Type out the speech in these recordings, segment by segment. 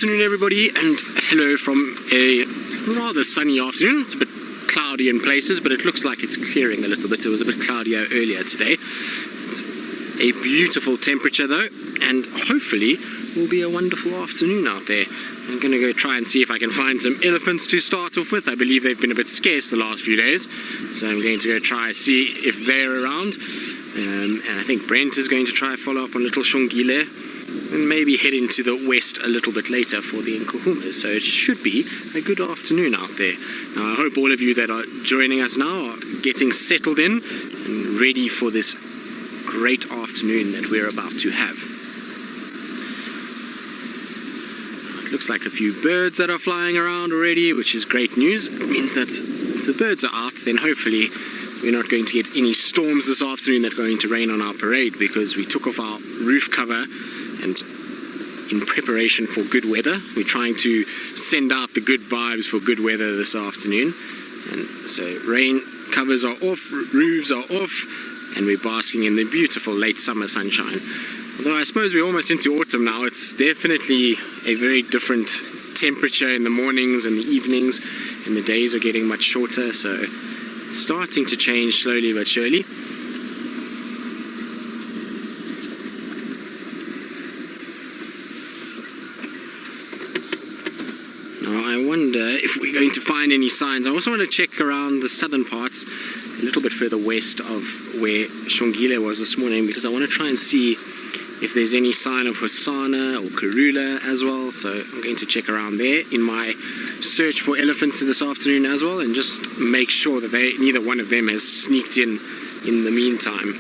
afternoon, everybody, and hello from a rather sunny afternoon. It's a bit cloudy in places, but it looks like it's clearing a little bit. It was a bit cloudier earlier today. It's a beautiful temperature though, and hopefully will be a wonderful afternoon out there. I'm going to go try and see if I can find some elephants to start off with. I believe they've been a bit scarce the last few days, so I'm going to go try and see if they're around. And I think Brent is going to try and follow up on little Shongile, and maybe head into the west a little bit later for the Nkuhumas. So it should be a good afternoon out there. Now I hope all of you that are joining us now are getting settled in and ready for this great afternoon that we're about to have. It looks like a few birds that are flying around already, which is great news. It means that if the birds are out, then hopefully we're not going to get any storms this afternoon that are going to rain on our parade, because we took off our roof cover and in preparation for good weather. We're trying to send out the good vibes for good weather this afternoon. And so rain covers are off, roofs are off, and we're basking in the beautiful late summer sunshine. Although I suppose we're almost into autumn now, it's definitely a very different temperature in the mornings and the evenings, and the days are getting much shorter, so it's starting to change slowly but surely. Now I wonder if we're going to find any signs. I also want to check around the southern parts, a little bit further west of where Shongile was this morning, because I want to try and see if there's any sign of Hosana or Karula as well. So I'm going to check around there in my search for elephants this afternoon as well, and just make sure that neither one of them has sneaked in the meantime.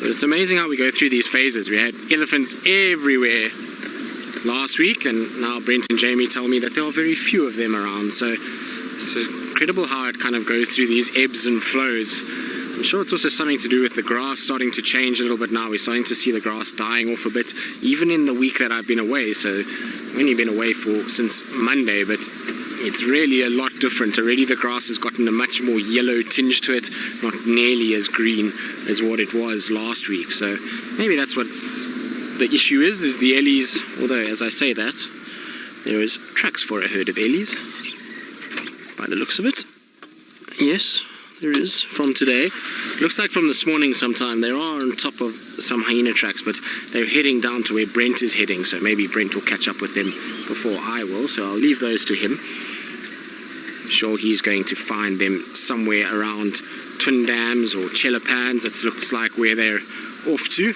But it's amazing how we go through these phases. We had elephants everywhere last week, and now Brent and Jamie tell me that there are very few of them around. So it's incredible how it kind of goes through these ebbs and flows. I'm sure it's also something to do with the grass starting to change a little bit now. We're starting to see the grass dying off a bit, even in the week that I've been away. So I've only been away since Monday, but it's really a lot different. Already the grass has gotten a much more yellow tinge to it, not nearly as green as what it was last week. So maybe that's what the issue is the ellies. Although, as I say that, there is tracks for a herd of ellies, by the looks of it. Yes, there is, from today. Looks like from this morning sometime. They are on top of some hyena tracks, but they're heading down to where Brent is heading, so maybe Brent will catch up with them before I will, so I'll leave those to him. I'm sure he's going to find them somewhere around Twin Dams or Chelopans. That looks like where they're off to.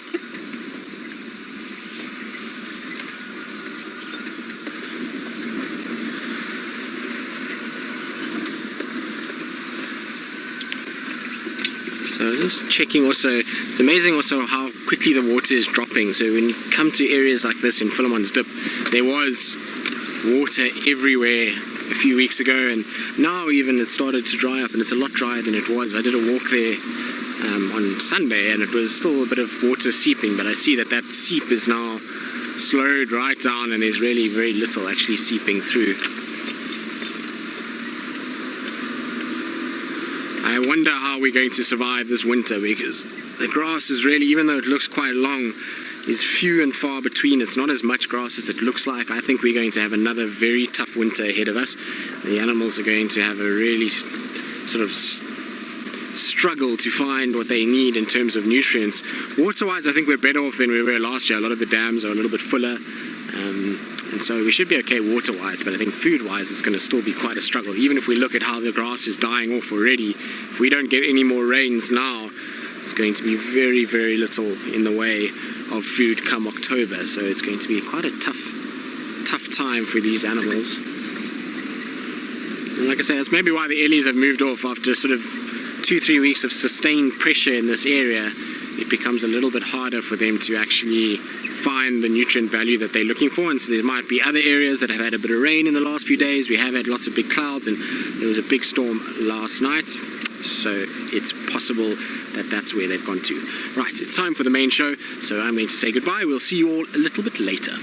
So just checking also, it's amazing also how quickly the water is dropping. So when you come to areas like this in Philemon's Dip, there was water everywhere a few weeks ago, and now even it started to dry up, and it's a lot drier than it was. I did a walk there on Sunday, and it was still a bit of water seeping, but I see that seep is now slowed right down, and there's really very little actually seeping through. I wonder how we're going to survive this winter, because the grass is really, even though it looks quite long, is few and far between. It's not as much grass as it looks like. I think we're going to have another very tough winter ahead of us. The animals are going to have a really sort of struggle to find what they need in terms of nutrients. Water-wise, I think we're better off than we were last year. A lot of the dams are a little bit fuller. And so we should be okay water-wise, but I think food-wise it's going to still be quite a struggle. Even if we look at how the grass is dying off already, if we don't get any more rains now, it's going to be very, very little in the way of food come October. So it's going to be quite a tough time for these animals. And like I say, that's maybe why the ellies have moved off after sort of 2-3 weeks of sustained pressure in this area. It becomes a little bit harder for them to actually find the nutrient value that they're looking for, and so there might be other areas that have had a bit of rain in the last few days. We have had lots of big clouds, and there was a big storm last night, so it's possible that that's where they've gone to. Right, it's time for the main show, so I'm going to say goodbye. We'll see you all a little bit later.